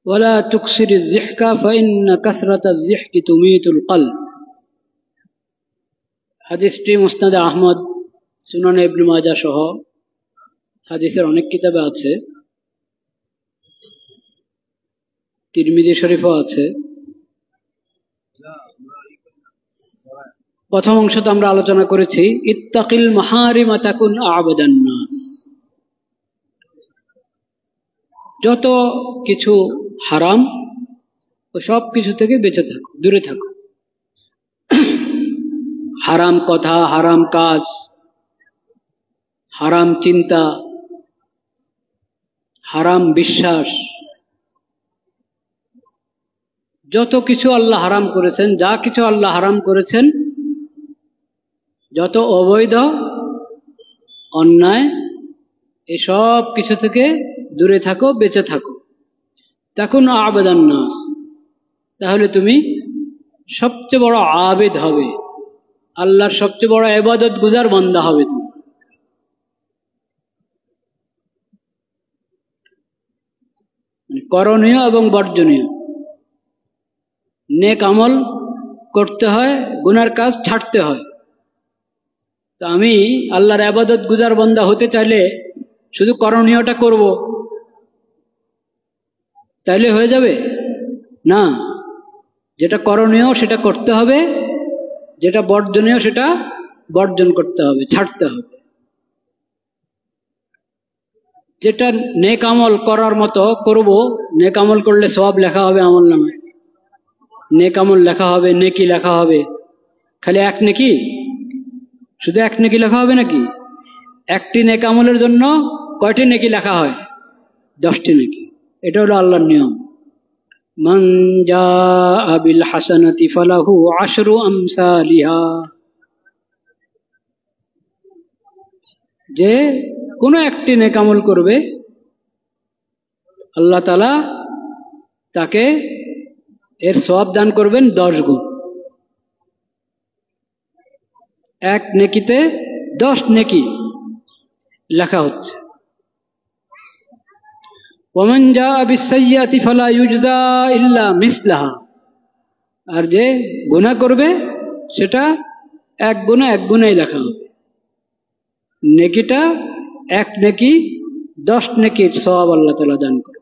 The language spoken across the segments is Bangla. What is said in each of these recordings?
ওয়ালা তুকসিরিজ যিহকা ফাইন্না কাসরাতাজ যিহকি তুমীতুল কলব। হাদিসটি মুসনাদে আহমদ, সুনানে ইবনে মাজাহ সহ হাদিসের অনেক কিতাবে আছে, তিরমিজি শরীফও আছে। প্রথম অংশতে আমরা আলোচনা করেছি ইত্তাকিল মাহারিমা তাকুন আ'বাদান নাস। যত কিছু হারাম ও সব কিছু থেকে বেঁচে থাকো, দূরে থাকো। হারাম কথা, হারাম কাজ, হারাম চিন্তা, হারাম বিশ্বাস, যত কিছু আল্লাহ হারাম করেছেন, যা কিছু আল্লাহ হারাম করেছেন, যত অবৈধ অন্যায়, এসব কিছু থেকে দূরে থাকো, বেঁচে থাকো। তাকুন আ'বাদান নাস, তাহলে তুমি সবচেয়ে বড় আবেদ হবে, আল্লাহর সবচেয়ে বড় ইবাদত গুজার বান্দা হবে তুমি। করণীয় এবং বর্জনীয়, নেক আমল করতে হয়, গুনার কাজ ছাড়তে হয়। তো আমি আল্লাহর ইবাদত গুজার বান্দা হতে চাইলে শুধু করণীয়টা করব, তাইলে হয়ে যাবে না। যেটা করণীয় সেটা করতে হবে, যেটা বর্জনীয় সেটা বর্জন করতে হবে, ছাড়তে হবে। যেটা নেক আমল করার মতো করব, নেক আমল করলে সওয়াব লেখা হবে আমলনামায়, নেক আমল লেখা হবে, নেকি লেখা হবে। খালি এক নেকি, শুধু এক নেকি লেখা হবে নাকি? একটি নেক আমলের জন্য কয়টি নেকি লেখা হয়? 10টি নেকি। এটা হলো আল্লাহর নিয়ম। মান জাআ বিল হাসানাতি ফালাহু আশরু আমসালিহা। যে কোনো একটি নেক আমল করবে, আল্লাহ তাআলা তাকে এর সওয়াব দান করবেন 10 গুণ। এক নেকিতে 10 নেকি লেখা হচ্ছে। ওয়ামান জাআ বিস-সাইয়্যাতি ফালা ইউজজা ইল্লা মিসলাহা। আর যে গুনাহ করবে সেটা এক গুনাই লেখা হবে। নেকিটা এক নেকি, 10 নেকির সওয়াব আল্লাহ তাআলা দান করে।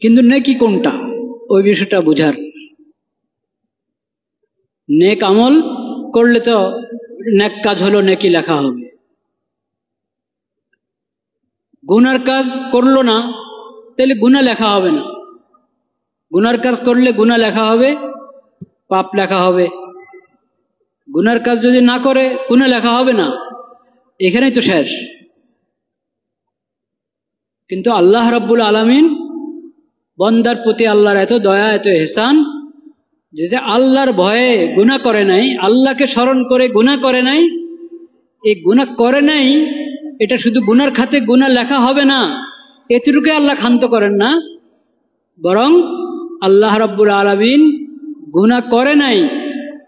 কিন্তু নেকি কোনটা, ওই বিষয়টা বুঝার। নেক আমল করলে তো নেক কাজ হলো, নেকি লেখা হবে। গুনার কাজ করলো না, তাহলে গুনাহ লেখা হবে না। গুনার কাজ করলে গুনাহ লেখা হবে, পাপ লেখা হবে। গুনার কাজ যদি না করে গুনাহ লেখা হবে না, এখানেই তো শেষ। কিন্তু আল্লাহ রাব্বুল আলামিন বান্দার প্রতি আল্লাহর এত দয়া, এত ইহসান, যে আল্লাহর ভয়ে গুনাহ করে নাই, আল্লাহকে স্মরণ করে গুনাহ করে নাই। এই গুনাহ করে নাই, এটা শুধু গুনার খাতে গুনাহ লেখা হবে না, এতটুকু আল্লাহ ক্ষান্ত করেন না, বরং আল্লাহ রাব্বুল আলামিন গুনাহ করে নাই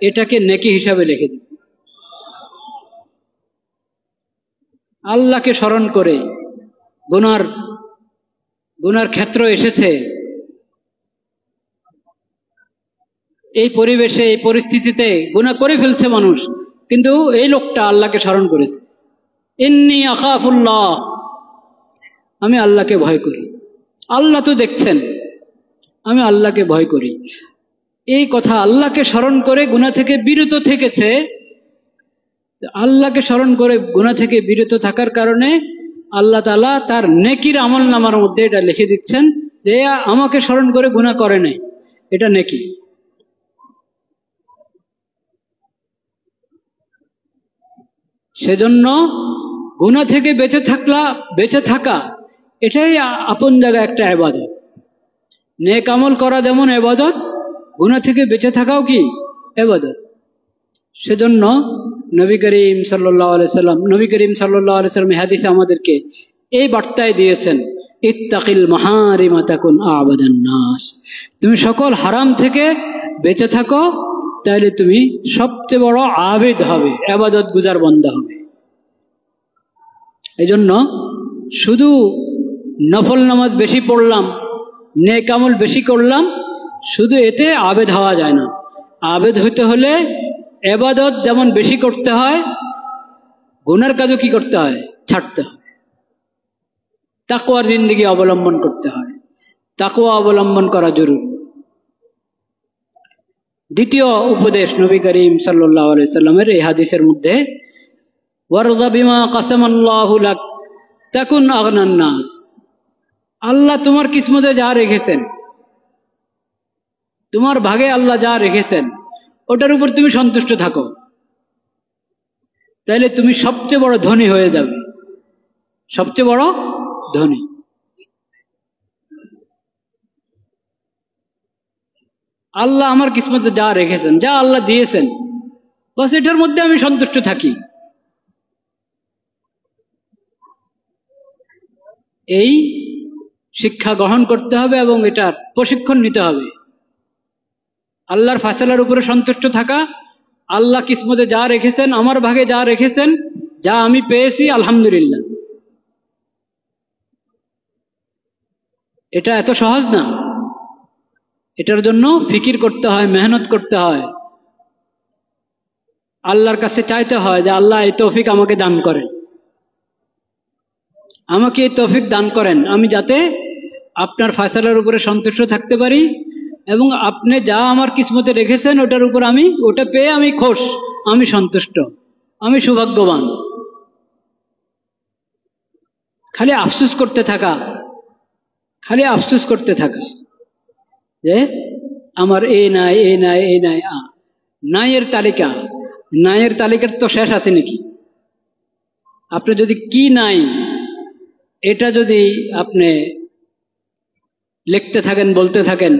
এটাকে নেকি হিসাবে লিখে দেন। আল্লাহকে স্মরণ করে গুনার ক্ষেত্র এসেছে, এই পরিবেশে, এই পরিস্থিতিতে গুনাহ করে ফেলছে মানুষ, কিন্তু এই লোকটা আল্লাহকে স্মরণ করেছে। ইন্নী আখাফুল্লাহ, আমি আল্লাহকে ভয় করি। আল্লাহ তো দেখছেন, আমি আল্লাহকে ভয় করি। এই কথা আল্লাহকে স্মরণ করে গুনাহ থেকে বিরত থেকেছে। আল্লাহকে স্মরণ করে গুনাহ থেকে বিরত থাকার কারণে আল্লাহ তাআলা তার নেকির আমলনামার মধ্যে এটা লিখে দিচ্ছেন যে আমাকে স্মরণ করে গুনাহ করে নাই, এটা নেকি। সেজন্য গুনাহ থেকে বেঁচে থাকা এটাই আপন জায়গায় একটা ইবাদত। নেক আমল করা যেমন ইবাদত, গুনাহ থেকে বেঁচে থাকাও কি ইবাদত। সেজন্য নবী করিম সাল্লাল্লাহু আলাইহি সাল্লাম হাদিসে আমাদেরকে এই বার্তায় দিয়েছেন, ইত্তাকিল মাহারিমা তাকুন আ'বাদান নাস। তুমি সকল হারাম থেকে বেঁচে থাকো, তাহলে তুমি সবচেয়ে বড় আবেদ হবে, ইবাদত গুজার বান্দা হবে। এই জন্য শুধু নফল নামাজ বেশি পড়লাম, নেক আমল বেশি করলাম, শুধু এতে আবেদ হওয়া যায় না। আবেদ হইতে হলে ইবাদত যেমন বেশি করতে হয়, গুনার কাজও কি করতে হয়? ছাড়তে হয়। তাকওয়ার জিন্দেগি অবলম্বন করতে হয়। তাকওয়া অবলম্বন করা জরুরি। দ্বিতীয় উপদেশ নবী করিম সাল্লাল্লাহু আলাইহি সাল্লামের এই হাদিসের মধ্যে, ওয়ারযা বিমা কাসামাল্লাহু লাক তাকুন আগনান নাস। আল্লাহ তোমার কিসমতে যা রেখেছেন, তোমার ভাগে আল্লাহ যা রেখেছেন, ওটার উপর তুমি সন্তুষ্ট থাকো, তাহলে তুমি সবচেয়ে বড় ধনী হয়ে যাবে, সবচেয়ে বড় ধনী। আল্লাহ আমার কিসমতে যা রেখেছেন, যা আল্লাহ দিয়েছেন, বাস এটার মধ্যে আমি সন্তুষ্ট থাকি। এই শিক্ষা গ্রহণ করতে হবে এবং এটার প্রশিক্ষণ নিতে হবে। আল্লাহর ফায়সালার উপরে সন্তুষ্ট থাকা, আল্লাহ কিসমতে যা রেখেছেন, আমার ভাগে যা রেখেছেন, যা আমি পেয়েছি আলহামদুলিল্লাহ। এটা এত সহজ না। এটার জন্য ফিকির করতে হয়, মেহনত করতে হয়, আল্লাহর কাছে চাইতে হয় যে আল্লাহ এই তৌফিক আমাকে দান করেন, আমাকে এই তৌফিক দান করেন, আমি যাতে আপনার ফায়সালার উপরে সন্তুষ্ট থাকতে পারি এবং আপনি যা আমার কিসমতে রেখেছেন ওটার উপর আমি, ওটা পেয়ে আমি খুশ, আমি সন্তুষ্ট, আমি সৌভাগ্যবান। খালি আফসোস করতে থাকা, খালি আফসোস করতে থাকা যে আমার এই নাই, এই নাই, এই নাই। নাইয়ের তালিকা, নাইয়ের তালিকার তো শেষ আছে নাকি? আপনি যদি কি নাই এটা যদি আপনি লিখতে থাকেন, বলতে থাকেন,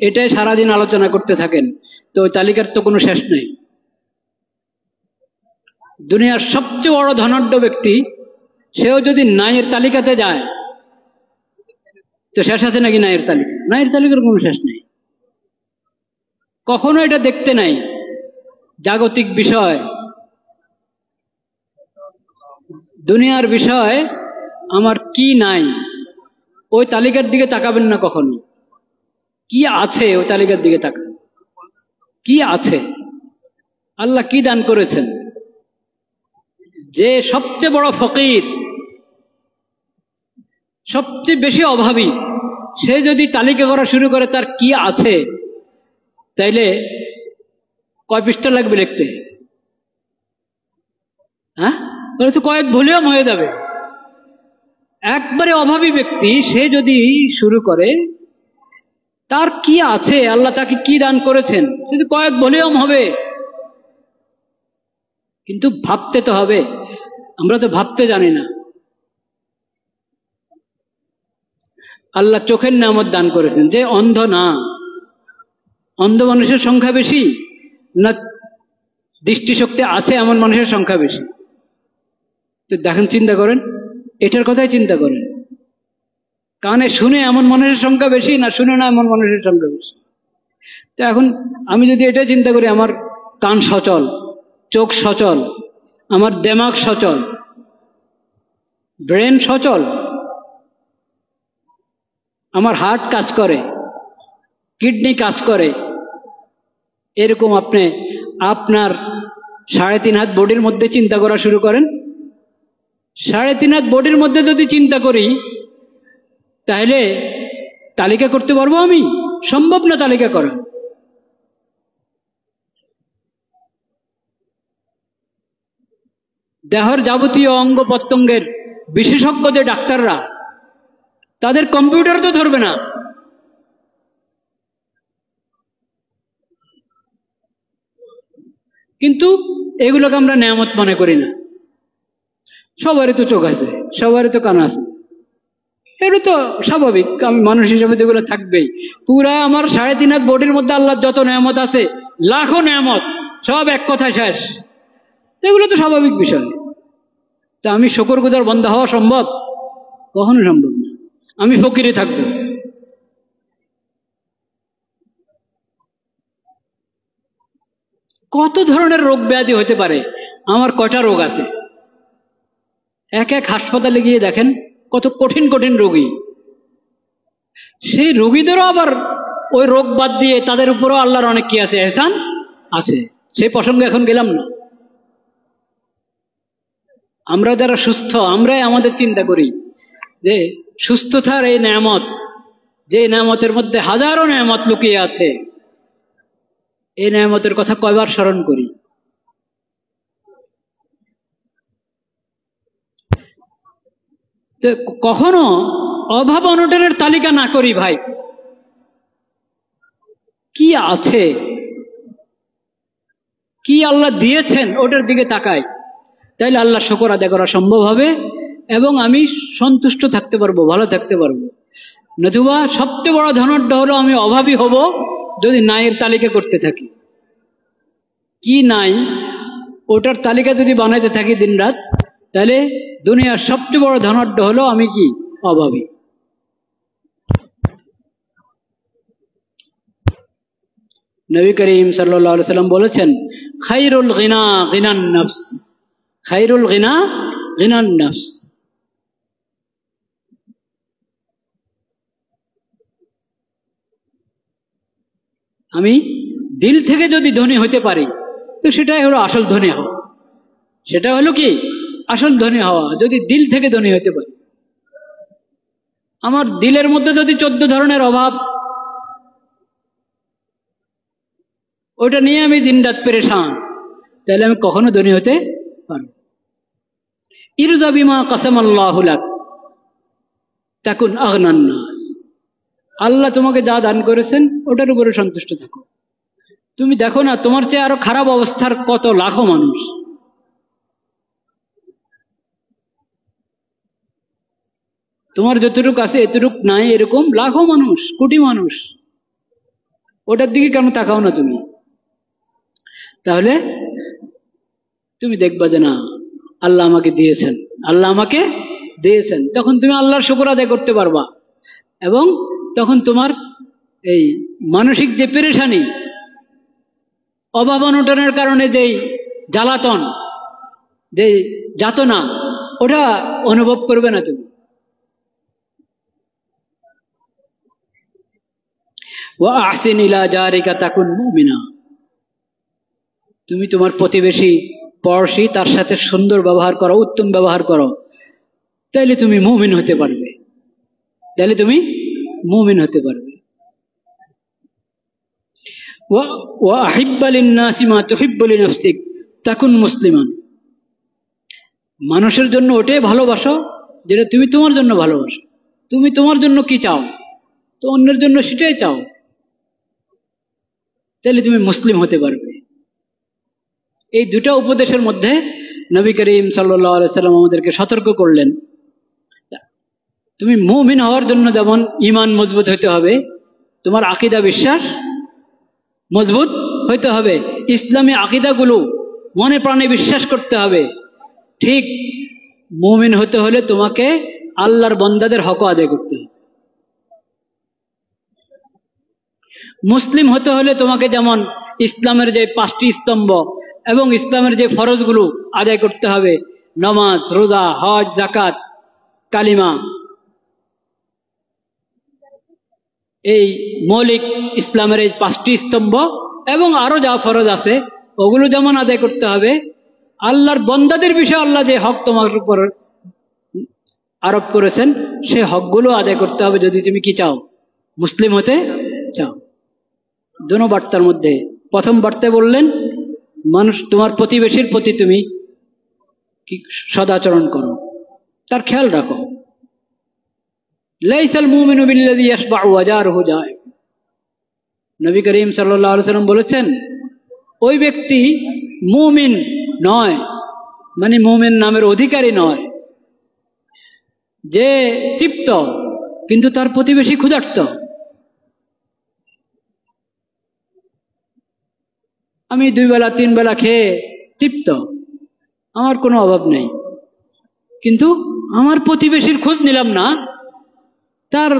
এটাই সারাদিন আলোচনা করতে থাকেন, তো ওই তালিকার তো কোনো শেষ নেই। দুনিয়ার সবচেয়ে বড় ধনাঢ্য ব্যক্তি, সেও যদি নাইয়ের তালিকাতে যায়, তো শেষ আছে নাকি নাইয়ের তালিকা? নাইয়ের তালিকার কোনো শেষ নেই। কখনো এটা দেখতে নাই জাগতিক বিষয়, দুনিয়ার বিষয় আমার কি নাই, ওই তালিকার দিকে তাকাবেন না কখনো। কি আছে ওই তালিকার দিকে তাকান। কি আছে, আল্লাহ কি দান করেছেন। যে সবচেয়ে বড় ফকির, সবচেয়ে বেশি অভাবী, সে যদি তালিকা করা শুরু করে তার কি আছে, তাইলে কয় পৃষ্ঠা লাগবে লিখতে? হ্যাঁ, বলে তো কয়েক ভলিউম হয়ে যাবে। একবারে অভাবী ব্যক্তি সে যদি শুরু করে তার কি আছে, আল্লাহ তাকে কি দান করেছেন, যদি কয়েক ভলিউম হবে। কিন্তু ভাবতে তো হবে, আমরা তো ভাবতে জানি না। আল্লাহ চোখের নেয়ামত দান করেছেন, যে অন্ধ না। অন্ধ মানুষের সংখ্যা বেশি না দৃষ্টিশক্তি আছে এমন মানুষের সংখ্যা বেশি? তো দেখেন, চিন্তা করেন, এটার কথাই চিন্তা করেন। কানে শুনে এমন মানুষের সংখ্যা বেশি না শুনে না এমন মানুষের সংখ্যা বেশি? তো এখন আমি যদি এটা চিন্তা করি, আমার কান সচল, চোখ সচল, আমার দেমাগ সচল, ব্রেন সচল, আমার হার্ট কাজ করে, কিডনি কাজ করে, এরকম আপনি আপনার 3.5 হাত বডির মধ্যে চিন্তা করা শুরু করেন। 3.5 হাত বডির মধ্যে যদি চিন্তা করি, তাহলে তালিকা করতে পারবো আমি? সম্ভব না তালিকা করা। দেহের যাবতীয় অঙ্গ প্রত্যঙ্গের বিশেষজ্ঞ যে ডাক্তাররা, তাদের কম্পিউটার তো ধরবে না। কিন্তু এগুলোকে আমরা নেয়ামত মনে করি না। সবারই তো চোখ আছে, সবারই তো কান আছে, এটা তো স্বাভাবিক, মানুষ হিসাবে তো এগুলো থাকবেই। পুরা আমার 3.5 হাত বডির মধ্যে আল্লাহর যত নেয়ামত আছে, লাখো নেয়ামত, সব এক কথা শেষ। এগুলো তো স্বাভাবিক বিষয়। তা আমি শুকরগুজার বান্দা হওয়া সম্ভব? কখনো সম্ভব না। আমি ফকিরে থাকবো। কত ধরনের রোগ ব্যাধি হতে পারে, আমার কয়টা রোগ আছে, এক এক হাসপাতালে গিয়ে দেখেন, কত কঠিন কঠিন রোগী, সেই রোগীদেরও আবার ওই রোগ বাদ দিয়ে তাদের উপরও আল্লাহর অনেক কি আছে, এহসান আছে। সেই প্রসঙ্গে এখন গেলাম না। আমরা যারা সুস্থ, আমরাই আমাদের চিন্তা করি যে সুস্থতার এই নেয়ামত, যে নেয়ামতের মধ্যে হাজারো নেয়ামত লুকিয়ে আছে, এই নেয়ামতের কথা কয়বার স্মরণ করি। তো কখনো অভাব অনটনের তালিকা না করি ভাই, কি আছে, কি আল্লাহ দিয়েছেন ওটার দিকে তাকাই, তাইলে আল্লাহ শুকর আদায় করা সম্ভব হবে এবং আমি সন্তুষ্ট থাকতে পারবো, ভালো থাকতে পারবো। নতুবা সবচেয়ে বড় ধনাঢ্য হলো আমি অভাবী হব যদি নাইয়ের তালিকা করতে থাকি। কি নাই ওটার তালিকা যদি বানাইতে থাকি দিনরাত, তাহলে দুনিয়ার সবচেয়ে বড় ধনাঢ্য হলো আমি কি, অভাবী। নবী করিম সাল্লাল্লাহু আলাইহি সাল্লাম বলেছেন, খায়রুল গিনা গিনান নফস, খায়রুল গিনা গিনান নফস। আমি দিল থেকে যদি ধনী হতে পারি তো সেটাই হলো আসল ধনী হওয়া। সেটা হলো কি, আসল ধনী হওয়া, যদি দিল থেকে ধনী হতে পারি। আমার দিলের মধ্যে যদি 14 ধরনের অভাব, ওইটা নিয়ে আমি দিনরাত পেরেশান, তাহলে আমি কখনো ধনী হতে পারবো। ইরজা বিমা কাসামাল্লাহু লাক তাকুন আগনান নাস। আল্লাহ তোমাকে যা দান করেছেন ওটার উপরে সন্তুষ্ট থাকো। তুমি দেখো না, তোমার চেয়ে আরো খারাপ অবস্থার কত লাখো মানুষ। তোমার যতটুকু আছে এতটুক নাই, এরকম লাখো মানুষ, কোটি মানুষ। ওটার দিকে কেন তাকাও না তুমি? তাহলে তুমি দেখবা যে না, আল্লাহ আমাকে দিয়েছেন, আল্লাহ আমাকে দিয়েছেন, তখন তুমি আল্লাহর শুকর আদায় করতে পারবা। এবং তখন তোমার এই মানসিক যে পেরেশানি, অভাব অনটনের কারণে যেই জ্বালাতন, যে যাতনা, ওটা অনুভব করবে না তুমি। ওয়া আহসিন ইলা জারিকা তাকুন মুমিনা। তুমি তোমার প্রতিবেশী, পড়শি, তার সাথে সুন্দর ব্যবহার করো, উত্তম ব্যবহার করো, তাইলে তুমি মুমিন হতে পারবে, তাইলে তুমি মুমিন হতে পারবে। ওয়া আহিব্বা লিন-নাসি মা তুহিব্বু লিনাফসিক তাকুন মুসলিমান। মানুষের জন্য ওটাই ভালোবাসো যেটা তুমি তোমার জন্য ভালোবাসো। তুমি তোমার জন্য কি চাও, তো অন্যের জন্য সেটাই চাও, তাহলে তুমি মুসলিম হতে পারবে। এই দুটা উপদেশের মধ্যে নবী করিম সাল্লাল্লাহু আলাইহি সাল্লাম আমাদেরকে সতর্ক করলেন। তুমি মুমিন হওয়ার জন্য যেমন ঈমান মজবুত হতে হবে, তোমার আকীদা বিশ্বাস মজবুত হইতে হবে, ইসলামী আকীদাগুলো মনে প্রাণে বিশ্বাস করতে হবে। ঠিক মুমিন হতে হলে তোমাকে আল্লাহর বান্দাদের হক আদায় করতে হবে। মুসলিম হতে হলে তোমাকে যেমন ইসলামের যে 5টি স্তম্ভ এবং ইসলামের যে ফরজগুলো আদায় করতে হবে, নামাজ, রোজা, হজ, যাকাত, কালিমা, এই মৌলিক ইসলামের এই 5টি স্তম্ভ এবং আরো যা ফরজ আছে ওগুলো যেমন আদায় করতে হবে, আল্লাহর বান্দাদের বিষয়ে আল্লাহ যে হক তোমার উপর আরোপ করেছেন সে হকগুলো আদায় করতে হবে যদি তুমি কি চাও, মুসলিম হতে চাও। দুটো বার্তার মধ্যে প্রথম বার্তায় বললেন মানুষ, তোমার প্রতিবেশীর প্রতি তুমি কি সদাচরণ করো, তার খেয়াল রাখো। লাইসাল মুমিনু বিল্লাযী ইয়াশবাউ ওয়া জারুহু জায়। নবী করিম সাল্লাল্লাহু আলাইহি সাল্লাম বলেছেন, ওই ব্যক্তি মুমিন নয়, মানে মুমিন নামের অধিকারী নয়, যে তৃপ্ত কিন্তু তার প্রতিবেশী ক্ষুধার্ত। আমি 2 বেলা 3 বেলা খেয়ে তৃপ্ত, আমার কোনো অভাব নেই, কিন্তু আমার প্রতিবেশীর খোঁজ নিলাম না, তার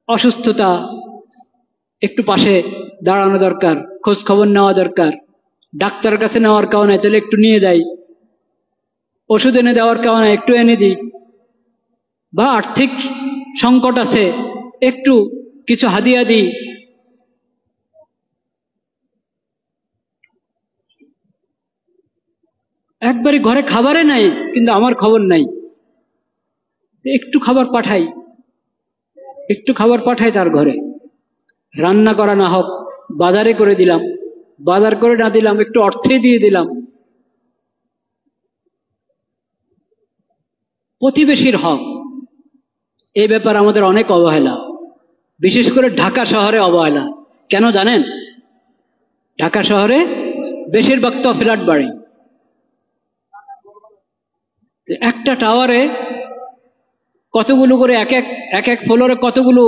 অসুস্থতা, একটু পাশে দাঁড়ানো দরকার, খোঁজ খবর নেওয়া দরকার, ডাক্তারের কাছে নেওয়ার কারণে তাহলে একটু নিয়ে যাই, ওষুধ এনে দেওয়ার কারণে একটু এনে দিই, বা আর্থিক সংকট আছে, একটু কিছু হাদিয়া দিই। একবারে ঘরে খাবারে নাই, কিন্তু আমার খবর নাই, একটু খাবার পাঠাই, একটু খাবার পাঠাই তার ঘরে, রান্না করা না হোক বাজারে করে দিলাম, বাজার করে না দিলাম একটু অর্থে দিয়ে দিলাম। প্রতিবেশীর হক, এই ব্যাপারে আমাদের অনেক অবহেলা, বিশেষ করে ঢাকা শহরে অবহেলা। কেন জানেন? ঢাকা শহরে বেশিরভাগ তো ফ্ল্যাট বাড়ি। একটা টাওয়ারে কতগুলো করে এক এক ফ্লোরে কতগুলো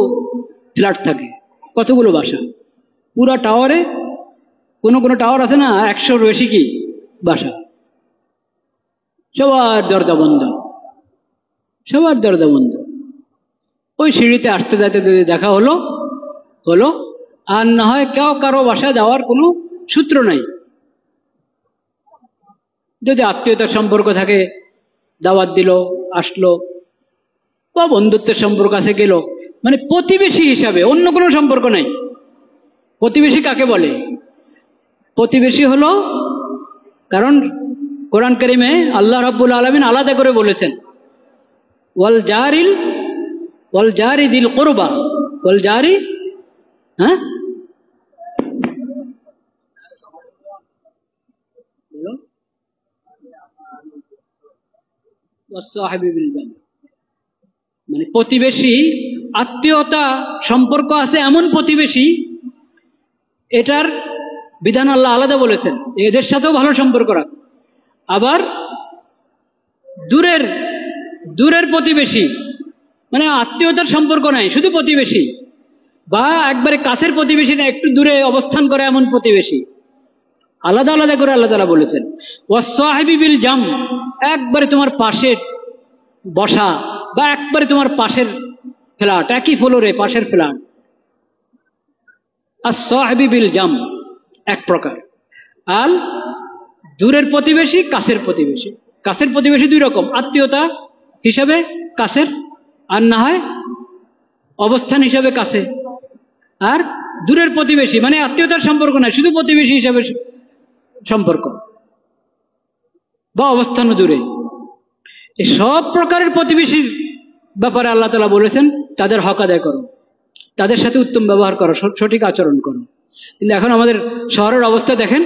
ফ্ল্যাট থাকে, কতগুলো বাসা। পুরা টাওয়ারে কোনো কোনো টাওয়ার আছে না 100-র বেশি কি বাসা, সবার দরজা বন্ধ, সবার দরজা বন্ধ। ওই সিঁড়িতে আসতে যাইতে যদি দেখা হলো হলো, আর না হয় কেউ কারো বাসায় যাওয়ার কোনো সূত্র নাই। যদি আত্মীয়তার সম্পর্ক থাকে, দাওয়াত দিল, আসলো, বা বন্ধুত্বের সম্পর্ক আছে গেল, মানে প্রতিবেশী হিসাবে, অন্য কোনো সম্পর্ক নাই। প্রতিবেশী কাকে বলে? প্রতিবেশী হলো, কারণ কোরআন কারিমে আল্লাহ রাব্বুল আলামিন আলাদা করে বলেছেন, ওয়াল জারি দিল কুরবা, ওয়াল জারি, হ্যাঁ মানে প্রতিবেশী, আত্মীয়তা সম্পর্ক আছে এমন প্রতিবেশী, এটার বিধান আল্লাহ আলাদা বলেছেন, এদের সাথেও ভালো সম্পর্ক রাখ। আবার দূরের দূরের প্রতিবেশী, মানে আত্মীয়তার সম্পর্ক নাই, শুধু প্রতিবেশী, বা একবারে কাছের প্রতিবেশী না, একটু দূরে অবস্থান করে এমন প্রতিবেশী, আলাদা আলাদা করে আল্লাহ তাআলা বলেছেন। ওয়াসসাহিবি বিল জাম, একবারে তোমার পাশে বসা, বা একবারে তোমার পাশের ফ্ল্যাট, একই ফ্লোরে পাশের ফ্ল্যাট। আসসাহিবি বিল জাম এক প্রকার। আর দূরের প্রতিবেশী, কাছের প্রতিবেশী। কাছের প্রতিবেশী দুই রকম, আত্মীয়তা হিসাবে কাছের, আর না হয় অবস্থান হিসাবে কাছে। আর দূরের প্রতিবেশী মানে আত্মীয়তার সম্পর্ক নাই, শুধু প্রতিবেশী হিসাবে সম্পর্ক, বা অবস্থানও দূরে। এই সব প্রকারের প্রতিবেশীর ব্যাপারে আল্লাহ তাআলা বলেছেন তাদের হক আদায় করো, তাদের সাথে উত্তম ব্যবহার করো, সঠিক আচরণ করো। কিন্তু এখন আমাদের শহরের অবস্থা দেখেন,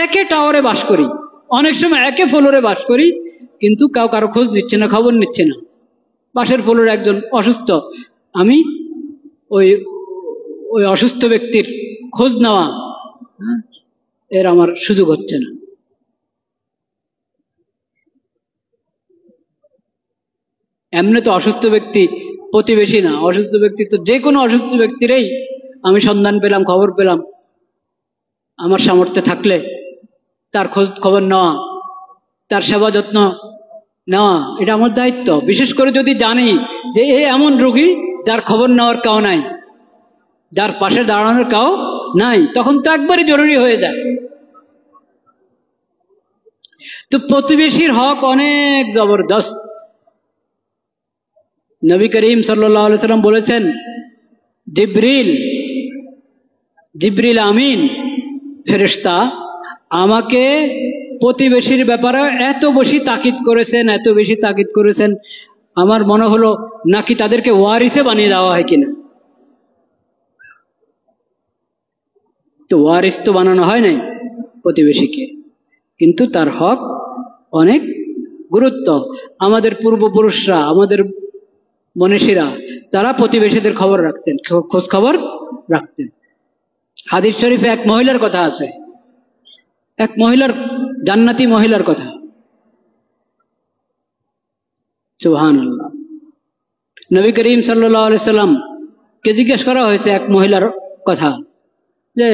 একে টাওয়ারে বাস করি, অনেক সময় একে ফ্লোরে বাস করি, কিন্তু কাউ কারো খোঁজ নিচ্ছে না, খবর নিচ্ছে না। পাশের ফ্লোরে একজন অসুস্থ, আমি ওই ওই অসুস্থ ব্যক্তির খোঁজ নেওয়া এর আমার সুযোগ হচ্ছে না। এমনি তো অসুস্থ ব্যক্তি প্রতিবেশী না, অসুস্থ ব্যক্তি তো যে কোনো অসুস্থ ব্যক্তিরই আমি সন্ধান পেলাম, খবর পেলাম, আমার সামর্থ্যে থাকলে তার খোঁজ খবর নেওয়া, তার সেবা যত্ন নেওয়া, এটা আমার দায়িত্ব। বিশেষ করে যদি জানি যে এ এমন রোগী যার খবর নেওয়ার কাউ নাই, যার পাশে দাঁড়ানোর কাউ নাই, তখন তো একবারই জরুরি হয়ে যায়। তো প্রতিবেশীর হক অনেক জবরদস্ত। নবী করিম সাল্লাল্লাহু আলাইহি সাল্লাম বলেছেন, জিবরিল আমিন ফেরেশতা আমাকে প্রতিবেশীর ব্যাপারে এত বেশি তাকিদ করেছেন, আমার মনে হলো নাকি তাদেরকে ওয়ারিসে বানিয়ে দেওয়া হয় কিনা। তো ওয়ারিস তো বানানো হয় নাই প্রতিবেশীকে, কিন্তু তার হক অনেক গুরুত্ব। আমাদের পূর্বপুরুষরা, আমাদের মনীষীরা, তারা প্রতিবেশীদের খবর রাখতেন, খোঁজ খবর রাখতেন। হাদিস শরীফে এক মহিলার কথা আছে, এক মহিলার, জান্নাতি মহিলার কথা। সুবহানাল্লাহ। নবী করিম সাল্লাল্লাহু আলাইহি সাল্লাম কে জিজ্ঞেস করা হয়েছে এক মহিলার কথা, যে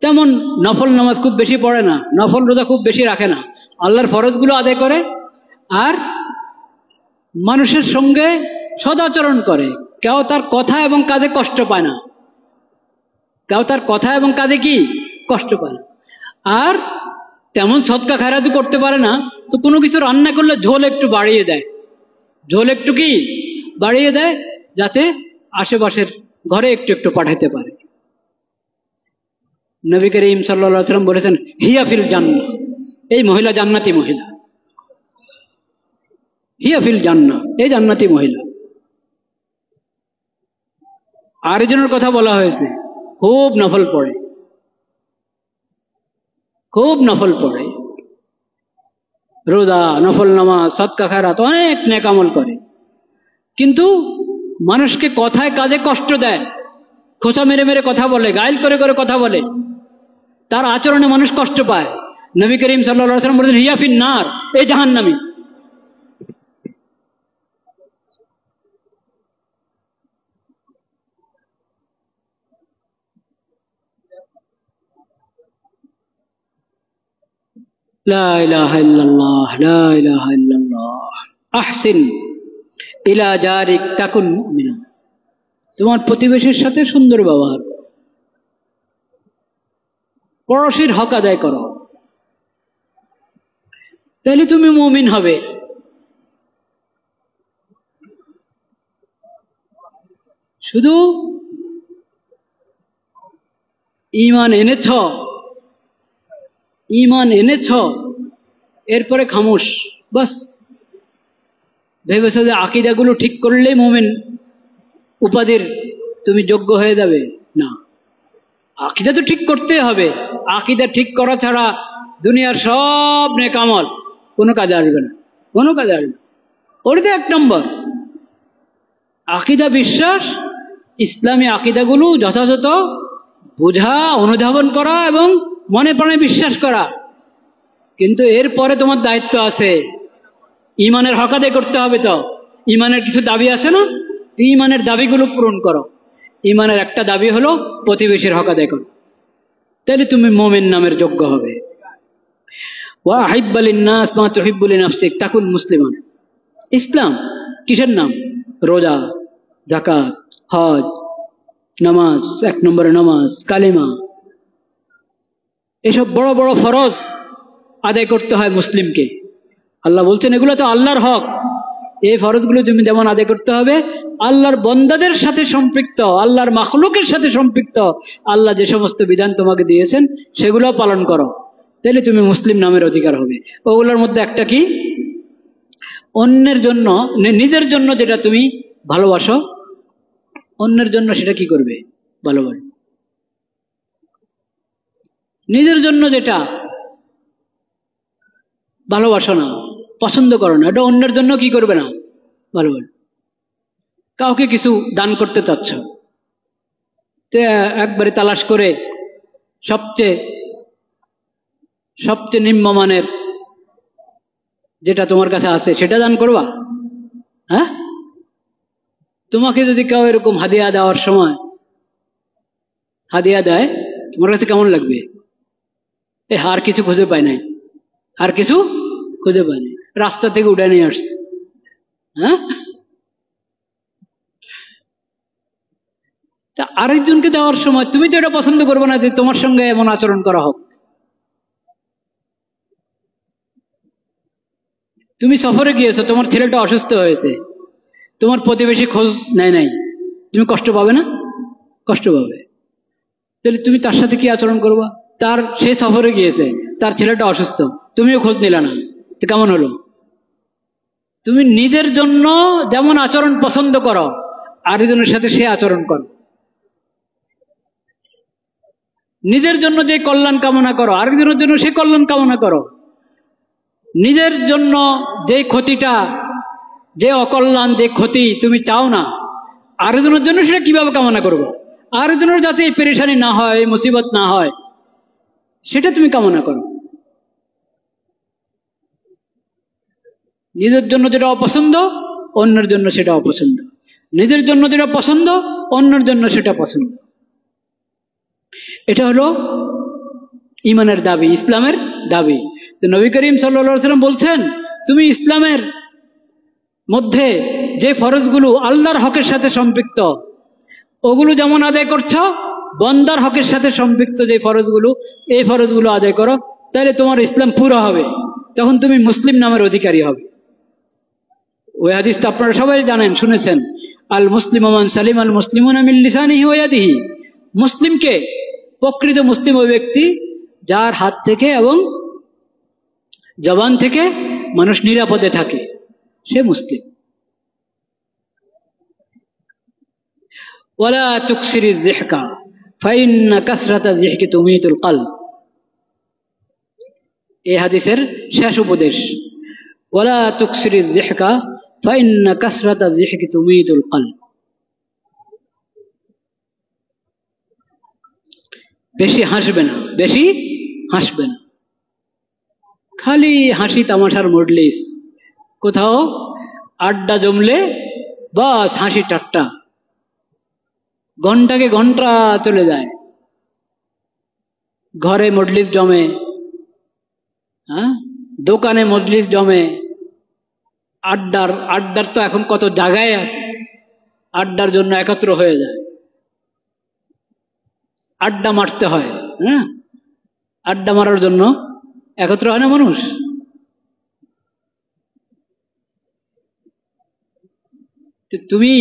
তেমন নফল নামাজ খুব বেশি পড়ে না, নফল রোজা খুব বেশি রাখে না, আল্লাহর ফরজগুলো আদায় করে, আর মানুষের সঙ্গে সদাচরণ করে, কেউ তার কথা এবং কাজে কষ্ট পায় না, কেউ তার কথা এবং কাজে কি কষ্ট পায় না। আর তেমন সদকা খায়রাত করতে পারে না, তো কোনো কিছু রান্না করলে ঝোল একটু বাড়িয়ে দেয়, ঝোল একটু কি বাড়িয়ে দেয় যাতে আশেপাশের ঘরে একটু একটু পাঠাতে পারে। নবী করিম সাল্লাল্লাহু আলাইহি ওয়াসাল্লাম বলেছেন, হিয়া ফিল জান্নাহ, এই মহিলা জান্নাতি মহিলা, হিয়া ফিল জান্নাহ, এই জান্নাতি মহিলা। আরেকজনের কথা বলা হয়েছে, খুব নফল পড়ে, খুব নফল পড়ে, রোজা, নফল নামাজ, সদকা খায়রাত, অনেক নেক আমল করে, কিন্তু মানুষকে কথায় কাজে কষ্ট দেয়, খোঁচা মেরে মেরে কথা বলে, গাইল করে করে কথা বলে, তার আচরণে মানুষ কষ্ট পায়। নবী করিম সাল্লাল্লাহু আলাইহি ওয়াসাল্লাম বলেছেন, হিয়া ফিন নার, এই জাহান্নামী। লা ইলাহা ইল্লাল্লাহ, লা ইলাহা ইল্লাল্লাহ। আহসিন ইলা জারিক তাকুন মুমিনা, তোমার প্রতিবেশীর সাথে সুন্দর ব্যবহার করো, পড়োশীর হক আদায় করো, তাহলে তুমি মুমিন হবে। শুধু ঈমান এনেছ, ঈমান এনেছ, এরপরে খামোশ, বাস ভেবেছ যে আকীদাগুলো ঠিক করলেই মুমিন উপাধির তুমি যোগ্য হয়ে যাবে। না, আকীদা তো ঠিক করতে হবে। আকীদা ঠিক করা ছাড়া দুনিয়ার সব নেক আমল কোনো কাজে আসবে না, কোনো কাজে আসবে না। ওটা তো এক নম্বর। আকীদা, বিশ্বাস, ইসলামী আকীদাগুলো যথাযথ বোঝা, অনুধাবন করা এবং মনে প্রাণে বিশ্বাস করা। কিন্তু এরপরে তোমার দায়িত্ব আছে, ঈমানের হক আদায় করতে হবে। তো ঈমানের কিছু দাবি আছে না, তুই ঈমানের দাবিগুলো পূরণ করো। ঈমানের একটা দাবি হলো প্রতিবেশীর হক আদায় করো, তাহলে তুমি মুমিন নামের যোগ্য হবে। ওয়া আহিব্বা লিন-নাস মা তুহিব্বু লিনাফসিক তাকুন মুসলিমান। ইসলাম কিসের নাম? রোজা, যাকাত, হজ, নামাজ, এক নম্বরে নামাজ, কালিমা, এসব বড় বড় ফরজ আদায় করতে হয় মুসলিমকে। আল্লাহ বলছেন এগুলো তো আল্লাহর হক, এই ফরজগুলো তুমি যেমন আদায় করতে হবে, আল্লাহর বন্দাদের সাথে সম্পৃক্ত, আল্লাহর মাখলুকের সাথে সম্পৃক্ত আল্লাহ যে সমস্ত বিধান তোমাকে দিয়েছেন সেগুলো পালন করো, তাহলে তুমি মুসলিম নামের অধিকার হবে। ওগুলোর মধ্যে একটা কি, অন্যের জন্য, নিজের জন্য যেটা তুমি ভালোবাসো, অন্যের জন্য সেটা কি করবে? ভালোবাসো। নিজের জন্য যেটা ভালোবাসো না, পছন্দ করো না, এটা অন্যের জন্য কি করবে না? ভালোবাসো। কাউকে কিছু দান করতে চাচ্ছ, তো একবারে তালাশ করে সবচেয়ে সবচেয়ে নিম্নমানের যেটা তোমার কাছে আছে সেটা দান করবা? হ্যাঁ, তোমাকে যদি কেউ এরকম হাদিয়া দেওয়ার সময় হাদিয়া দেয়, তোমার কাছে কেমন লাগবে? আর কিছু খুঁজে পায় নাই, আর কিছু খুঁজে পায় নাই, রাস্তা থেকে উঠে নিয়ে আসছে। হ্যাঁ, তা আরেকজনকে দেওয়ার সময় তুমি তো এটা পছন্দ করবে না যে তোমার সঙ্গে এমন আচরণ করা হোক। তুমি সফরে গিয়েছো, তোমার ছেলেটা অসুস্থ হয়েছে, তোমার প্রতিবেশী খোঁজ নেয় নাই, তুমি কষ্ট পাবে না? কষ্ট পাবে। তাহলে তুমি তার সাথে কি আচরণ করবা? সে সফরে গিয়েছে, তার ছেলেটা অসুস্থ, তুমিও খোঁজ নিলা না, তো কেমন হলো? তুমি নিজের জন্য যেমন আচরণ পছন্দ করো, আরেকজনের সাথে সে আচরণ করো। নিজের জন্য যে কল্যাণ কামনা করো, আরেকজনের জন্য সে কল্যাণ কামনা করো। নিজের জন্য যে ক্ষতিটা, যে অকল্যাণ, যে ক্ষতি তুমি চাও না, আরেকজনের জন্য সেটা কিভাবে কামনা করবো? আরেকজনের যাতে এই পেরেশানি না হয়, এই মুসিবত না হয়, সেটা তুমি কামনা করো। নিজের জন্য যেটা অপছন্দ, অন্যের জন্য সেটা অপছন্দ। নিজের জন্য যেটা পছন্দ, অন্যের জন্য সেটা পছন্দ। এটা হলো ঈমানের দাবি, ইসলামের দাবি। তো নবী করিম সাল্লাল্লাহু আলাইহি ওয়াসাল্লাম বলছেন, তুমি ইসলামের মধ্যে যে ফরজগুলো আল্লাহর হকের সাথে সম্পৃক্ত, ওগুলো যেমন আদায় করছো, বন্দার হকের সাথে সম্পৃক্ত যে ফরজগুলো, এই ফরজগুলো আদায় করো, তাহলে তোমার ইসলাম পুরো হবে, তখন তুমি মুসলিম নামের অধিকারী হবে। ওই হাদিস তো আপনারা সবাই জানেন, শুনেছেন। আল মুসলিম মান সালিম আল মুসলিমুনা মিন লিসানিহি ওয়া ইয়াদিহি। মুসলিমকে, প্রকৃত মুসলিম ওই ব্যক্তি যার হাত থেকে এবং জবান থেকে মানুষ নিরাপদে থাকে, সে মুসলিম। ওয়ালা তুকসিরিজ যিহকা ফাইন্না কাসরাতা যিহকি তুমিতুল কলব। এই হাদিসের শেষ উপদেশ, ওয়ালা তুকসিরিজ যিহকা ফাইন্না কাসরাতা যিহকি তুমিতুল কলব। বেশি হাসবে না, বেশি হাসবে না। খালি হাসি তামাশার মজলিস, কোথাও আড্ডা জমলে বাস হাসি ঠাট্টা, ঘন্টাকে ঘন্টা চলে যায়। ঘরে মজলিস জমে, দোকানে মজলিস জমে, আড্ডার তো এখন কত জায়গায় আছে, আড্ডার জন্য একত্র হয়ে যায়, আড্ডা মারতে হয়। আড্ডা মারার জন্য একত্র হয় না মানুষ। তুমি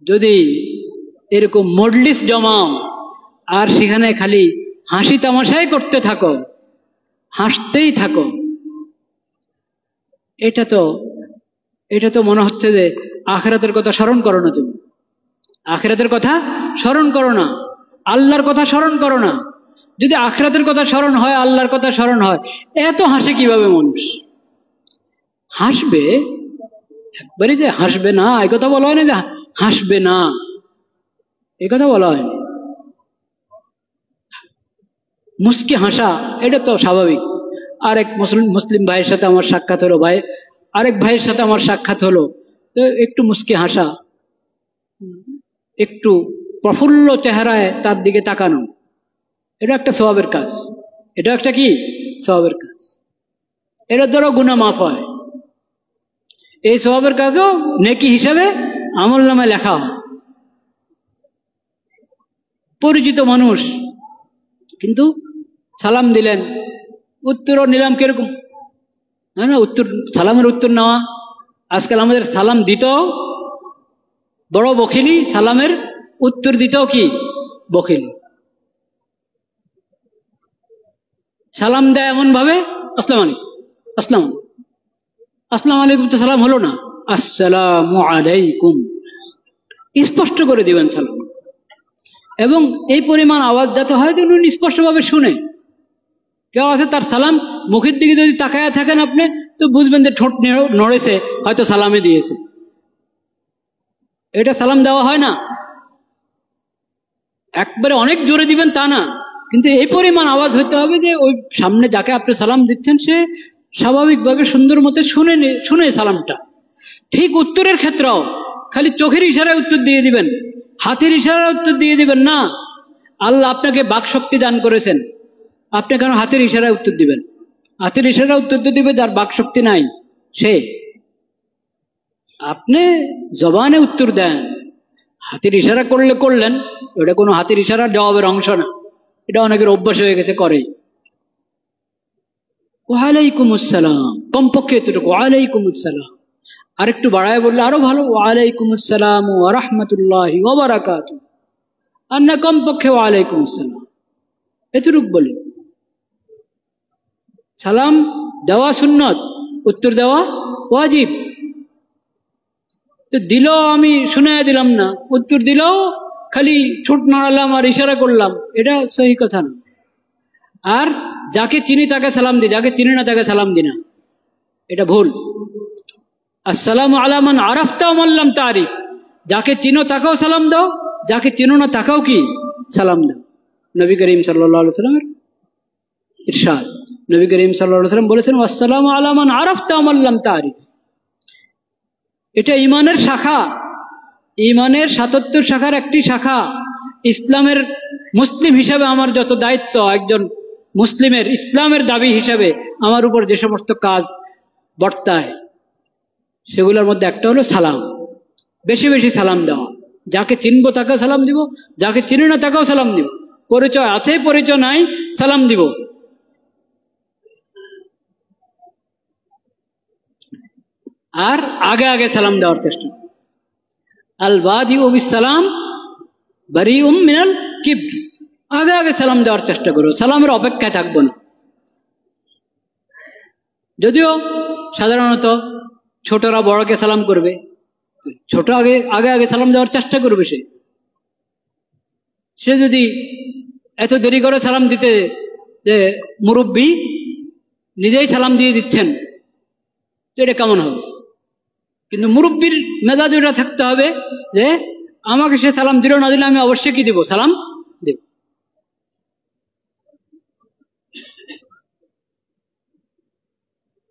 যদি এরকম মজলিস জমাও আর সেখানে খালি হাসি তামাশাই করতে থাকো, হাসতেই থাকো, এটা তো মনে হচ্ছে যে আখিরাতের কথা স্মরণ করো না। তুমি আখিরাতের কথা স্মরণ করো না, আল্লাহর কথা স্মরণ করো না। যদি আখিরাতের কথা স্মরণ হয়, আল্লাহর কথা স্মরণ হয়, এত হাসে কিভাবে মানুষ? হাসবে একবারই, যে হাসবে না এই কথা বলা হয়নি, যে হাসবে না এই কথা বলা হয়নি। মুস্কি হাসা এটা তো স্বাভাবিক। আরেক মুসলিম ভাইয়ের সাথে আমার সাক্ষাৎ হলো, আরেক ভাইয়ের সাথে আমার সাক্ষাৎ হলো, তো একটু মুস্কি হাসা, একটু প্রফুল্ল চেহারায় তার দিকে তাকানো, এটা একটা সওয়াবের কাজ। এটা একটা কি সওয়াবের কাজ, এটার দ্বারা গুনাহ মাফ হয়। এই সওয়াবের কাজও নেকি হিসাবে আমলনামায় লেখা হয়। পরিচিত মানুষ, কিন্তু সালাম দিলেন, উত্তরও নিলাম কিরকম, না উত্তর, সালামের উত্তর নেওয়া। আজকাল আমাদের সালাম দিতেও বড় বখিলি, সালামের উত্তর দিতেও কি বখিলি। সালাম দেয় এমন ভাবে, আসসালামু আলাইকুম, আসসালামু আলাইকুম তো সালাম হলো না, আসসালামু আলাইকুম স্পষ্ট করে দিবেন সালাম। এবং এই পরিমাণ আওয়াজ যাতে হয় যে উনি স্পষ্টভাবে শুনে। কেউ আছে তার সালাম মুখের দিকে যদি তাকায় থাকেন আপনি, তো বুঝবেন যে ঠোঁট নড়েছে, হয়তো সালামে দিয়েছে। এটা সালাম দেওয়া হয় না। একবারে অনেক জোরে দিবেন তা না, কিন্তু এই পরিমাণ আওয়াজ হইতে হবে যে ওই সামনে যাকে আপনি সালাম দিচ্ছেন সে স্বাভাবিকভাবে সুন্দর মতো শুনে সালামটা। ঠিক উত্তরের ক্ষেত্রেও খালি চোখের ইশারায় উত্তর দিয়ে দিবেন, হাতের ইশারায় উত্তর দিয়ে দিবেন না। আল্লাহ আপনাকে বাকশক্তি দান করেছেন, আপনি কেন হাতের ইশারায় উত্তর দিবেন? হাতের ইশারায় উত্তর দিবে যার বাকশক্তি নাই সে। আপনি জবানে উত্তর দেন, হাতের ইশারা করলেন, ওটা কোনো হাতের ইশারা জবাবের অংশ না, এটা অনেকের অভ্যাস হয়ে গেছে করে। ওয়ালাইকুম আসসালাম, কমপক্ষে এতটুকু ওয়ালাইকুম আসসালাম। আরেকটু বাড়ায় বললে আরো ভালো, ওয়ালাইকুম আসসালাম ওয়া রাহমাতুল্লাহি ওয়া বারাকাতুহু। আর না কমপক্ষে ওয়ালাইকুম আসসালাম, এতটুকু বলি। সালাম দেওয়া সুন্নত, উত্তর দেওয়া ওয়াজিব। তো দিল আমি শুনে দিলাম না, উত্তর দিল খালি ঠোঁট নাড়ালাম আর ইশারা করলাম, এটা সহি কথা না। আর যাকে চিনি তাকে সালাম দি, যাকে চিনি না তাকে সালাম দি না, এটা ভুল। আসসালামু আলা মান আরাফতা ওয়া মান লাম তারিফ। যাকে চিনো তাকেও সালাম দাও, যাকে চিনো না তাকেও কি সালাম দাও। নবী করিম সাল্লাল্লাহু আলাইহি ওয়াসাল্লামের ইরশাদ। নবী করিম সাল্লাল্লাহু আলাইহি ওয়াসাল্লাম বলেছেন, আসসালামু আলা মান আরাফতা ওয়া মান লাম তারিফ। এটা ঈমানের শাখা, ঈমানের ৭৭ শাখার একটি শাখা। ইসলামের মুসলিম হিসাবে আমার যত দায়িত্ব, একজন মুসলিমের ইসলামের দাবি হিসাবে আমার উপর যে সমস্ত কাজ বর্তায়, সেগুলোর মধ্যে একটা হলো সালাম। বেশি বেশি সালাম দেওয়া, যাকে চিনবো তাকেও সালাম দিব, যাকে চিনি না তাকেও সালাম দিব। পরিচয় আছে পরিচয় নাই সালাম দিব। আর আগে আগে সালাম দেওয়ার চেষ্টা করো। আল বাদিউ বিসসালাম বারিউম মিনাল কিবর, আগে আগে সালাম দেওয়ার চেষ্টা করো, সালামের অপেক্ষায় থাকবো না। যদিও সাধারণত ছোটরা বড়কে সালাম করবে, ছোট আগে আগে আগে সালাম দেওয়ার চেষ্টা করবে। সে যদি এত দেরি করে সালাম দিতে, যে মুরব্বী নিজেই সালাম দিয়ে দিচ্ছেন, তো এটা কেমন হবে? কিন্তু মুরব্বীর মেজাজ এটা থাকতে হবে যে আমাকে সে সালাম দিল না দিলে আমি অবশ্যই কি দিব, সালাম দেব।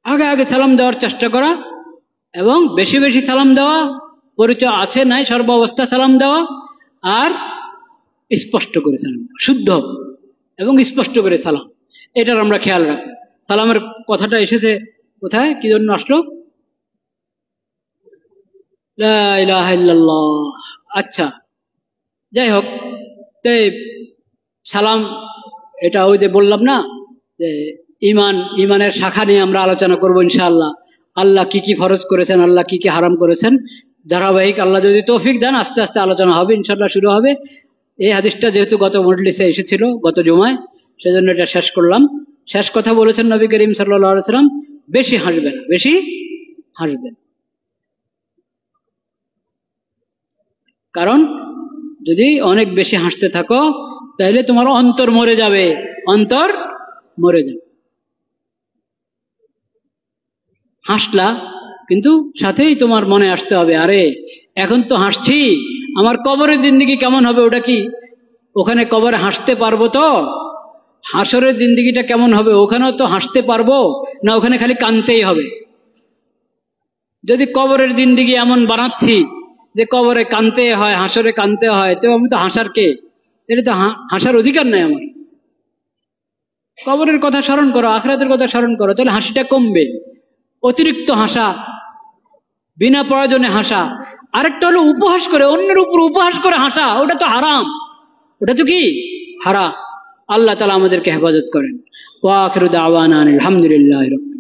আগে আগে সালাম দেওয়ার চেষ্টা করা এবং বেশি বেশি সালাম দেওয়া, পরিচয় আছে নাই সর্বাবস্থা সালাম দেওয়া, আর স্পষ্ট করে সালাম দেওয়া, শুদ্ধ এবং স্পষ্ট করে সালাম, এটার আমরা খেয়াল রাখবো। সালামের কথাটা এসেছে কোথায়, কি জন্য আসলো? লা ইলাহা ইল্লাল্লাহ। আচ্ছা, যাই হোক, তো সালাম এটা ওই যে বললাম না যে ইমানের শাখা নিয়ে আমরা আলোচনা করবো ইনশাআল্লাহ। আল্লাহ কি কি ফরজ করেছেন, আল্লাহ কি কি হারাম করেছেন, ধারাবাহিক আল্লাহ যদি তৌফিক দেন আস্তে আস্তে আলোচনা হবে ইনশাআল্লাহ, শুরু হবে। এই হাদিসটা যেহেতু গত মজলিসে এসেছিল, গত জুমায়, সেজন্য এটা শেষ করলাম। শেষ কথা বলেছেন নবী করিম সাল্লাল্লাহু আলাইহি সাল্লাম, বেশি হাসবেন, বেশি হাসবেন। কারণ যদি অনেক বেশি হাসতে থাকো তাহলে তোমার অন্তর মরে যাবে, অন্তর মরে যাবে। হাসলা কিন্তু সাথেই তোমার মনে আসতে হবে, আরে এখন তো হাসছি, আমার কবরের জিন্দেগি কেমন হবে, ওটা কি ওখানে কবরে হাসতে পারবো? তো হাসরের জিন্দেগিটা কেমন হবে, ওখানেও তো হাসতে পারবো না, ওখানে খালি কানতেই হবে? যদি কবরের জিন্দেগি এমন বানাচ্ছি যে কবরে কানতে হয়, হাসরে কানতে হয়, তো আমি তো হাসার কে? এটা তো হাসার অধিকার নাই আমার। কবরের কথা স্মরণ করো, আখিরাতের কথা স্মরণ করো, তাহলে হাসিটা কমবে। অতিরিক্ত হাসা, বিনা প্রয়োজনে হাসা, আরেকটা হলো উপহাস করে, অন্যের উপর উপহাস করে হাসা, ওটা তো হারাম, ওটা তো কি হারাম। আল্লাহ তাআলা আমাদেরকে হেফাজত করেন। ওয়া আখিরু দাওয়ানা আনিল হামদুলিল্লাহি রাব্বিল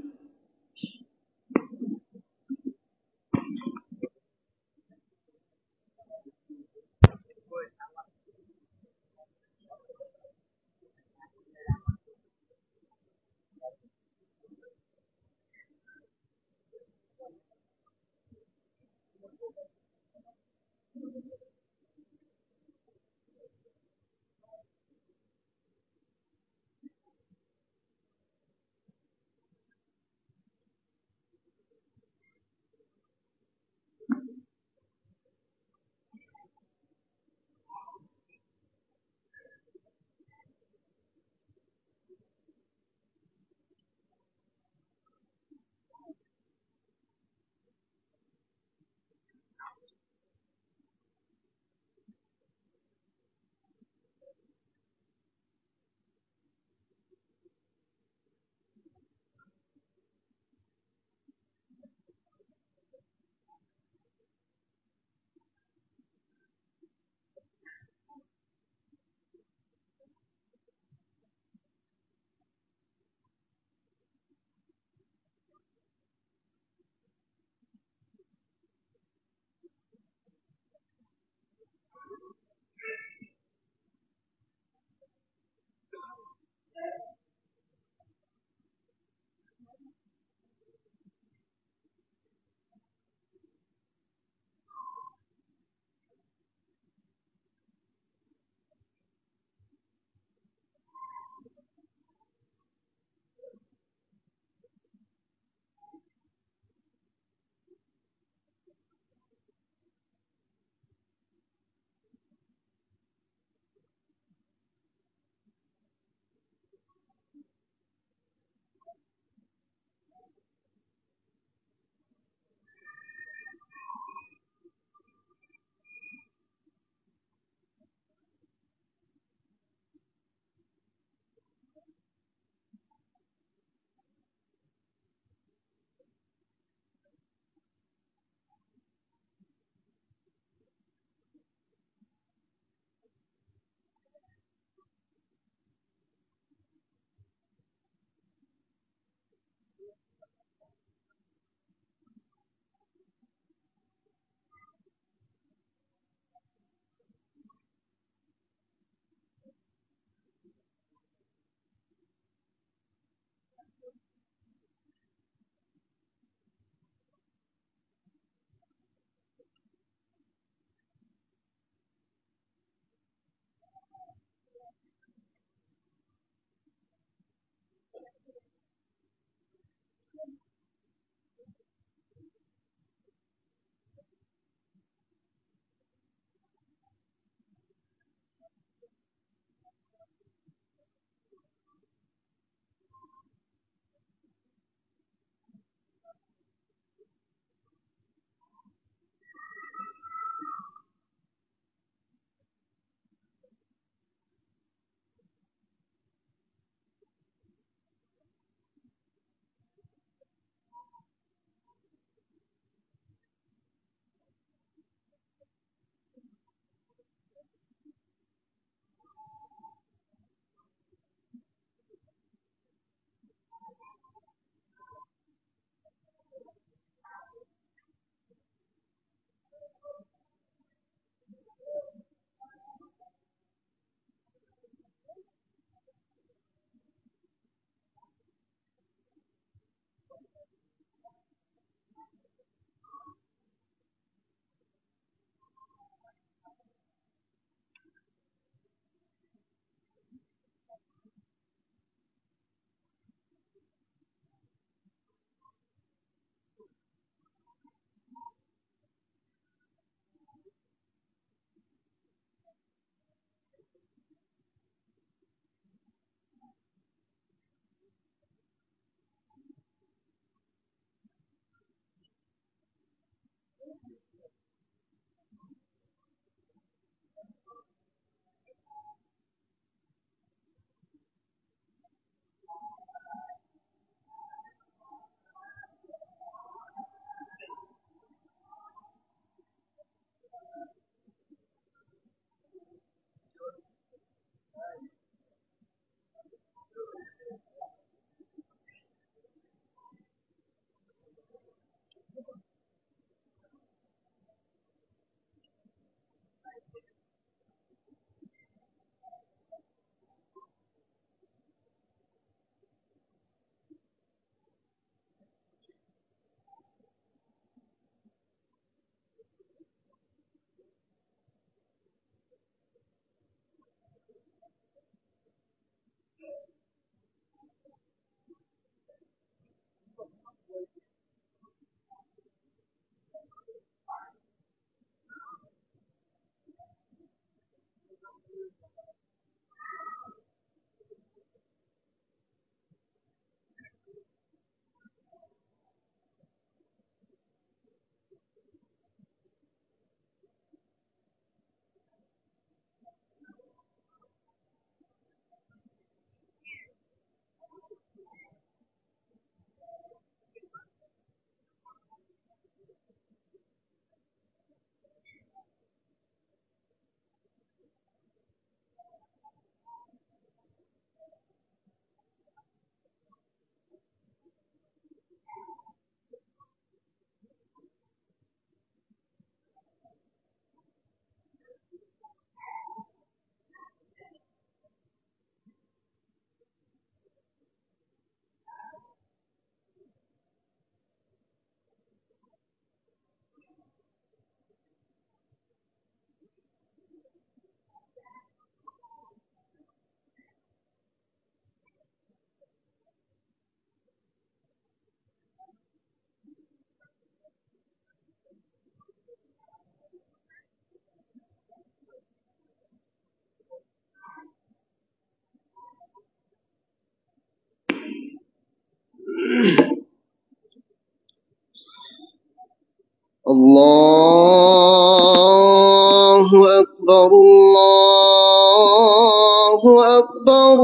الله أكبر الله أكبر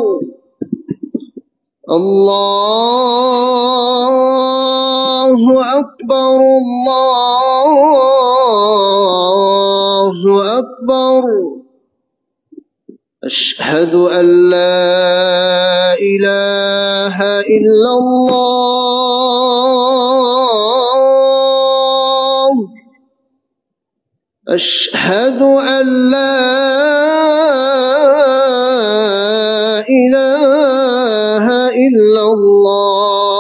الله أكبر الله أكبر أشهد أن لا إله إلا الله أشهد أن لا إله إلا الله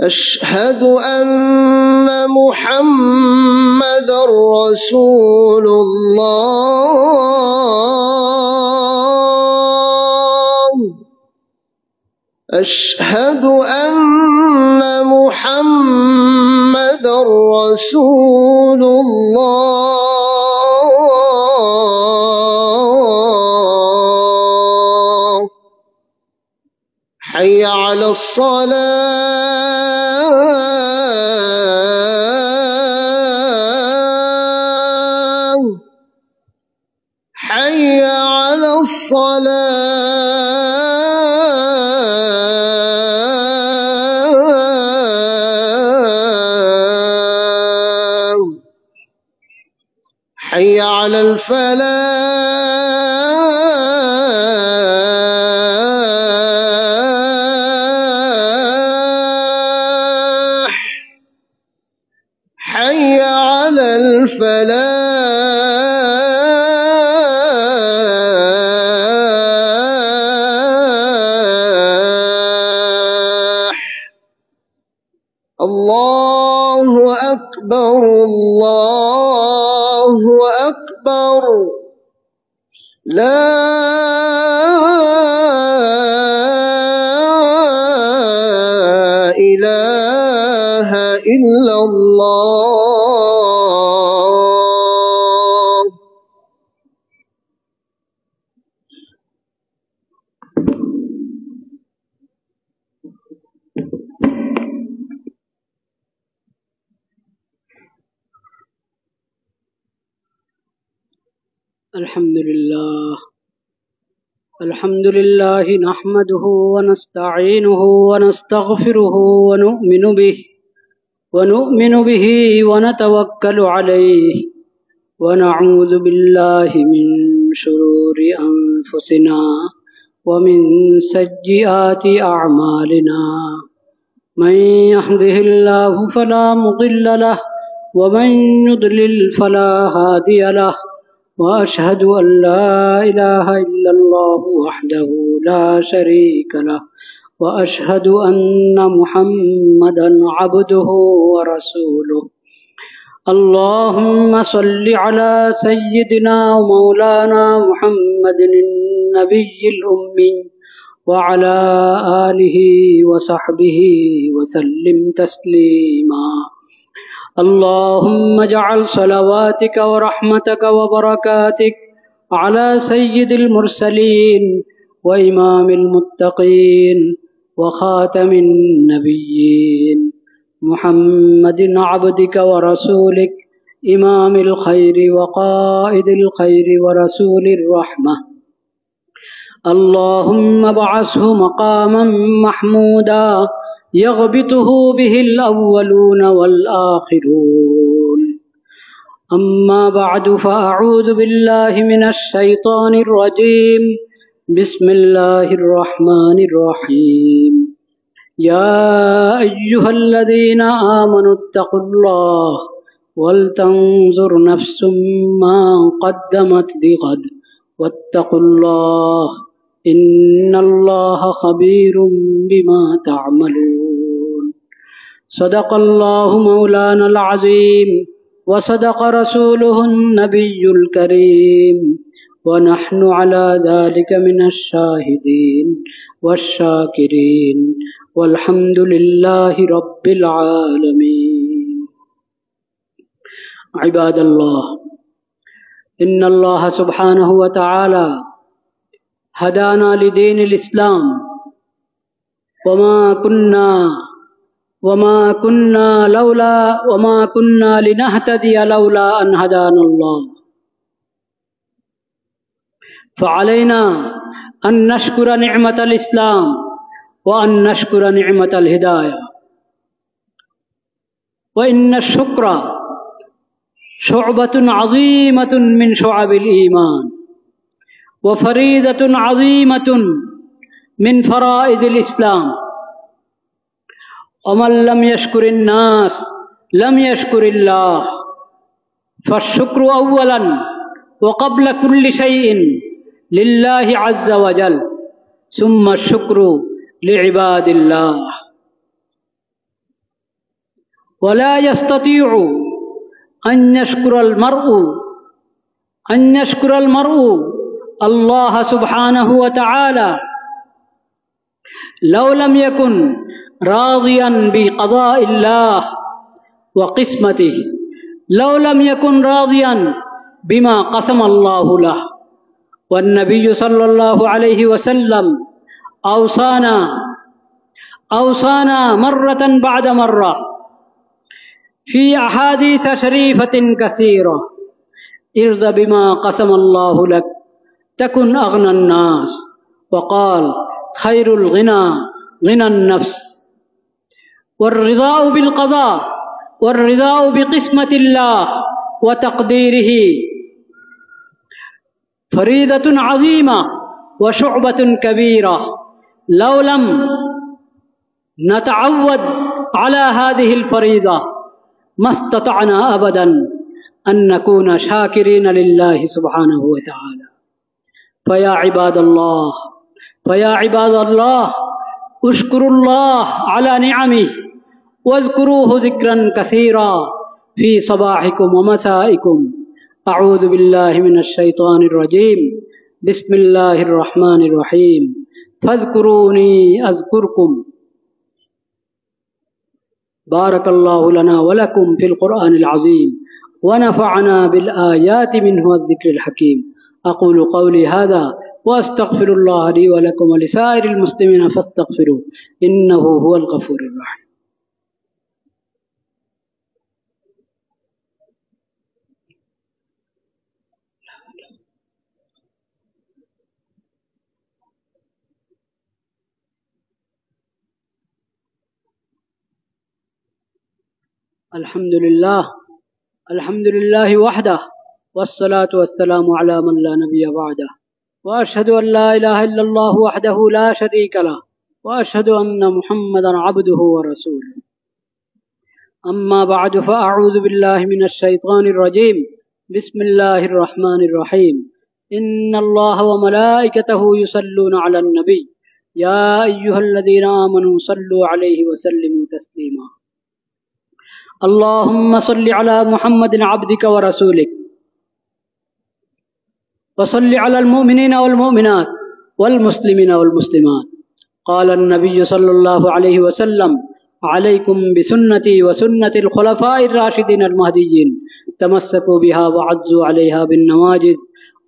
أشهد أن محمدا رسول الله أشهد أن محمدا رسول الله حي على الصلاة حي على الصلاة حي على الفلاح حي على الفلاح الله أكبر الله أكبر لا إله إلا الله الحمد لله نحمده ونستعينه ونستغفره ونؤمن به ونتوكل عليه ونعوذ بالله من شرور أنفسنا ومن سيئات أعمالنا من يهده الله فلا مضل له ومن يضلل فلا هادي له وأشهد أن لا إله إلا الله وحده لا شريك له وأشهد أن محمدا عبده ورسوله اللهم صل على سيدنا ومولانا محمد النبي الأمي وعلى آله وصحبه وسلم تسليما اللهم اجعل صلواتك ورحمتك وبركاتك على سيد المرسلين وإمام المتقين وخاتم النبيين محمد عبدك ورسولك إمام الخير وقائد الخير ورسول الرحمة اللهم ابعثه مقاما محمودا يغبطه به الأولون والآخرون أما بعد فأعوذ بالله من الشيطان الرجيم بسم الله الرحمن الرحيم يا أيها الذين آمنوا اتقوا الله ولتنظر نفس ما قدمت لغد واتقوا الله إن الله خبير بما تعملون صدق الله مولانا العظيم وصدق رسوله النبي الكريم ونحن على ذلك من الشاهدين والشاكرين والحمد لله رب العالمين عباد الله إن الله سبحانه وتعالى هدانا لدين الإسلام وما كنا لنهتدي لولا أن هدانا الله فعلينا أن نشكر نعمة الإسلام وأن نشكر نعمة الهداية وإن الشكر شعبة عظيمة من شعب الإيمان وفريضة عظيمة من فرائض الإسلام ومن لم يشكر الناس لم يشكر الله فالشكر أولا وقبل كل شيء لله عز وجل ثم الشكر لعباد الله. ولا يستطيع أن يشكر المرء الله سبحانه وتعالى لو لم يكن راضيا بقضاء الله وقسمته، لو لم يكن راضيا بما قسم الله له. والنبي صلى الله عليه وسلم أوصانا مرة بعد مرة في أحاديث شريفة كثيرة: ارض بما قسم الله لك تكن أغنى الناس. وقال: خير الغنى غنى النفس. والرضاء بالقضاء والرضاء بقسمة الله وتقديره فريضة عظيمة وشعبة كبيرة. لو لم نتعود على هذه الفريضة ما استطعنا أبدا أن نكون شاكرين لله سبحانه وتعالى. فيا عباد الله اشكروا الله على نعمه واذكروه ذكرا كثيرا في صباحكم ومسائكم. أعوذ بالله من الشيطان الرجيم. بسم الله الرحمن الرحيم. فاذكروني أذكركم. بارك الله لنا ولكم في القرآن العظيم ونفعنا بالآيات منه والذكر الحكيم. أقول قولي هذا وأستغفر الله لي ولكم ولسائر المسلمين فاستغفروه إنه هو الغفور الرحيم. الحمد لله وحده والصلاة والسلام على من لا نبي بعده وأشهد أن لا إله إلا الله وحده لا شريك له وأشهد أن محمدا عبده ورسوله. أما بعد فأعوذ بالله من الشيطان الرجيم. بسم الله الرحمن الرحيم. إن الله وملائكته يصلون على النبي يا أيها الذين آمنوا صلوا عليه وسلموا تسليما. اللهم صل على محمد عبدك ورسولك وصل على المؤمنين والمؤمنات والمسلمين والمسلمات. قال النبي صلى الله عليه وسلم: عليكم بسنتي وسنة الخلفاء الراشدين المهديين تمسكوا بها وعضوا عليها بالنواجذ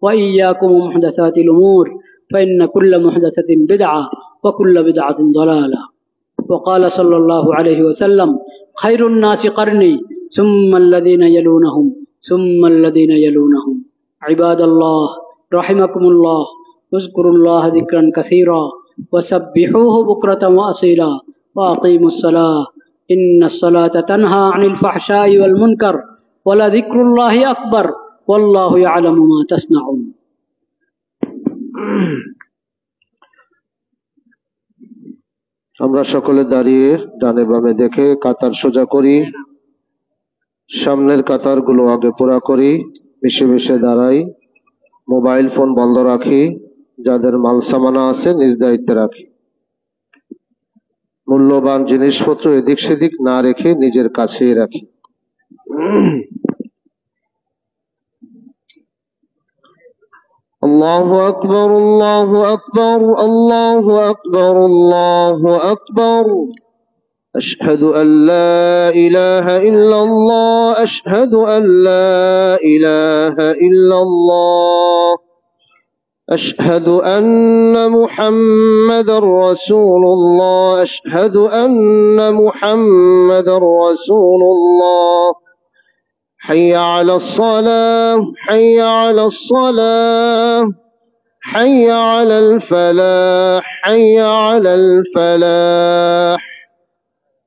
وإياكم محدثات الأمور فإن كل محدثة بدعة وكل بدعة ضلالة. وقال صلى الله عليه وسلم: خير الناس قرني ثم الذين يلونهم ثم الذين يلونهم. عباد الله رحمكم الله اذكروا الله ذكرا كثيرا وسبحوه بكرة وأصيلا وأقيموا الصلاة إن الصلاة تنهى عن الفحشاء والمنكر ولذكر الله أكبر والله يعلم ما تصنعون. আমরা সকলে দাঁড়িয়ে ডানে বামে দেখে কাতার সোজা করি, সামনের কাতারগুলো আগে পুরা করি, মিশে মিশে দাঁড়াই, মোবাইল ফোন বন্ধ রাখি, যাদের মাল সামানা আছে নিজ দায়িত্বে রাখি, মূল্যবান জিনিসপত্র এদিক সেদিক না রেখে নিজের কাছেই রাখি। আল্লাহু আকবার আল্লাহু আকবার আল্লাহু আকবার আল্লাহু আকবার। أشهد أن لا إله إلا الله أشهد أن لا إله إلا الله أشهد أن محمدا رسول الله أشهد أن محمدا رسول الله. حي على الصلاة حي على الصلاة حي على الفلاح حي على الفلاح.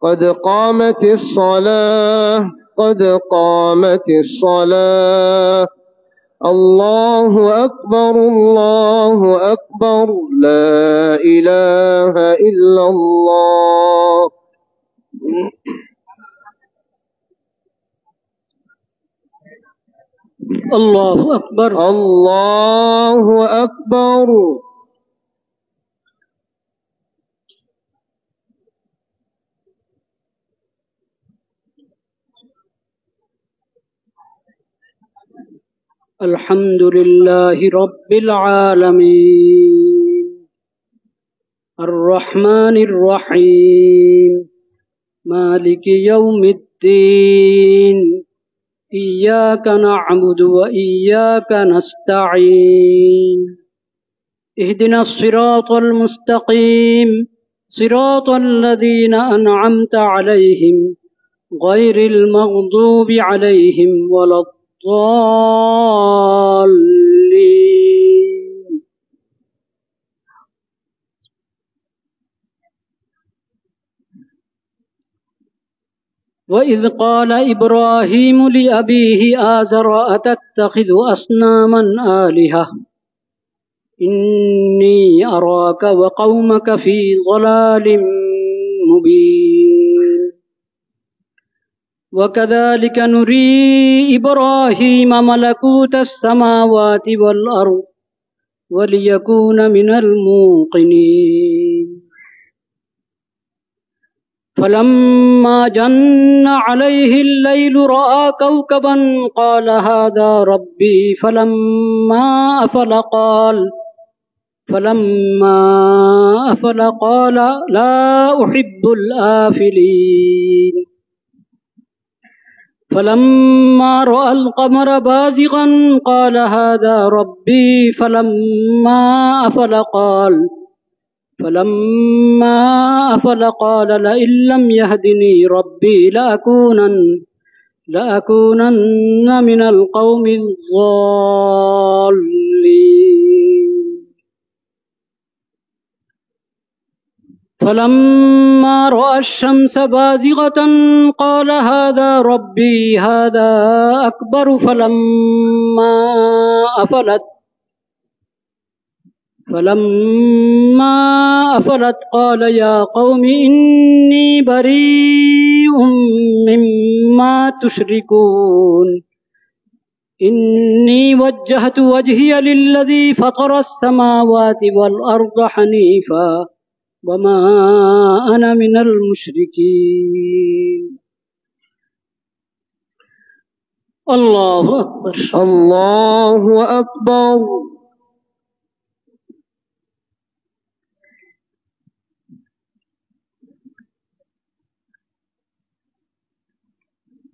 قد قامت الصلاة قد قامت الصلاة. الله أكبر الله أكبر لا إله إلا الله. الله أكبر الله أكبر الحمد لله رب العالمين الرحمن الرحيم مالك يوم الدين إياك نعبد وإياك نستعين اهدنا الصراط المستقيم صراط الذين أنعمت عليهم غير المغضوب عليهم ولا الضالين وإذ قال إبراهيم لأبيه آزر أتتخذ أصناما آلهة إني أراك وقومك في ضلال مبين وكذلك نري إبراهيم ملكوت السماوات والأرض وليكون من الموقنين فلما جن عليه الليل رأى كوكبا قال هذا ربي فلما أفل قال لا أحب الآفلين فلما رأى القمر بازغا قال هذا ربي فلما أفل قال لئن لم يهدني ربي لأكونن من القوم الضالين فلما رأى الشمس بازغة قال هذا ربي هذا أكبر فلما أفلت قال يا قوم إني بريء مما تشركون إني وجهت وجهي للذي فطر السماوات والأرض حنيفا وما أنا من المشركين الله أكبر الله أكبر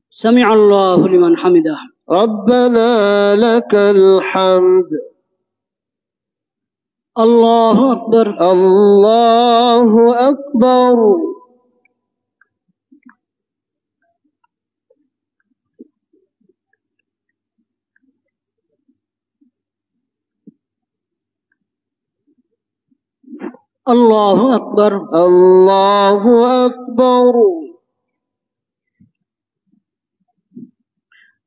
سمع الله لمن حمده ربنا لك الحمد الله أكبر الله أكبر الله أكبر الله أكبر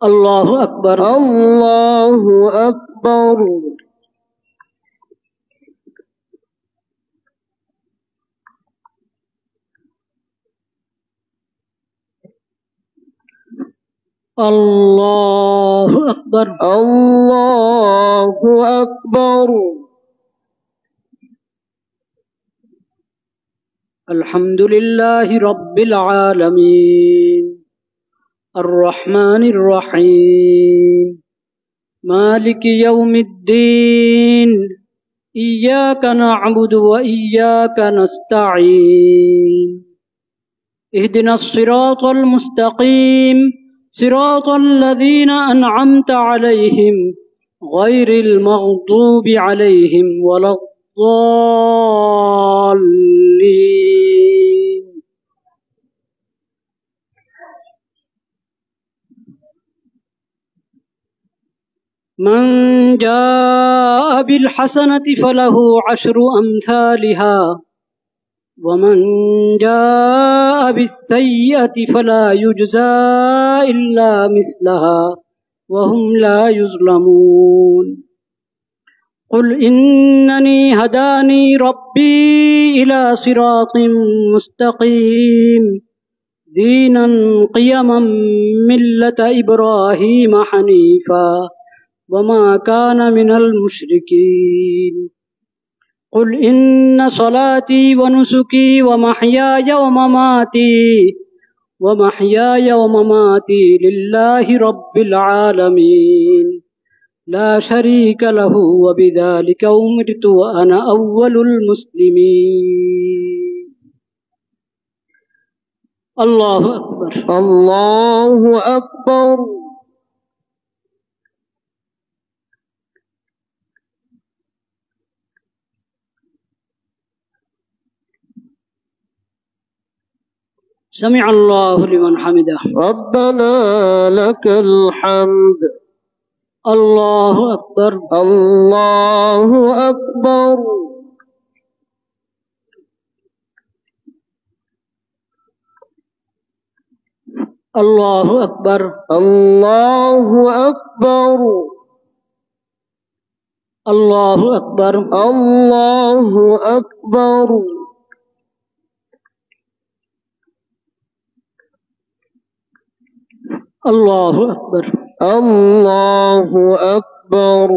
الله أكبر الله أكبر الله أكبر الله أكبر الحمد لله رب العالمين الرحمن الرحيم مالك يوم الدين إياك نعبد وإياك نستعين اهدنا الصراط المستقيم صراط الذين أنعمت عليهم غير المغضوب عليهم ولا الضالين من جاء بالحسنة فله 10 أمثالها ومن جاء بالسيئة فلا يجزى إلا مثلها وهم لا يظلمون قل إنني هداني ربي إلى صراط مستقيم دينا قيما ملة إبراهيم حنيفا وما كان من المشركين قل إن صلاتي ونسكي ومحياي ومماتي لله رب العالمين لا شريك له وبذلك أمرت وأنا أول المسلمين. الله أكبر. الله أكبر. سمع الله لمن حمده. ربنا لك الحمد. الله أكبر. الله أكبر. الله أكبر. الله أكبر. الله أكبر. الله أكبر. الله أكبر. الله أكبر.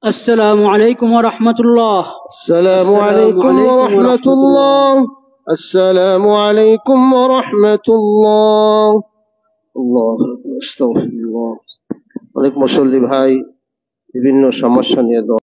السلام عليكم ورحمة الله. السلام عليكم ورحمة الله. السلام عليكم ورحمة الله. الله أستغفر الله. অনেক মুসল্লি ভাই বিভিন্ন সমস্যা নিয়ে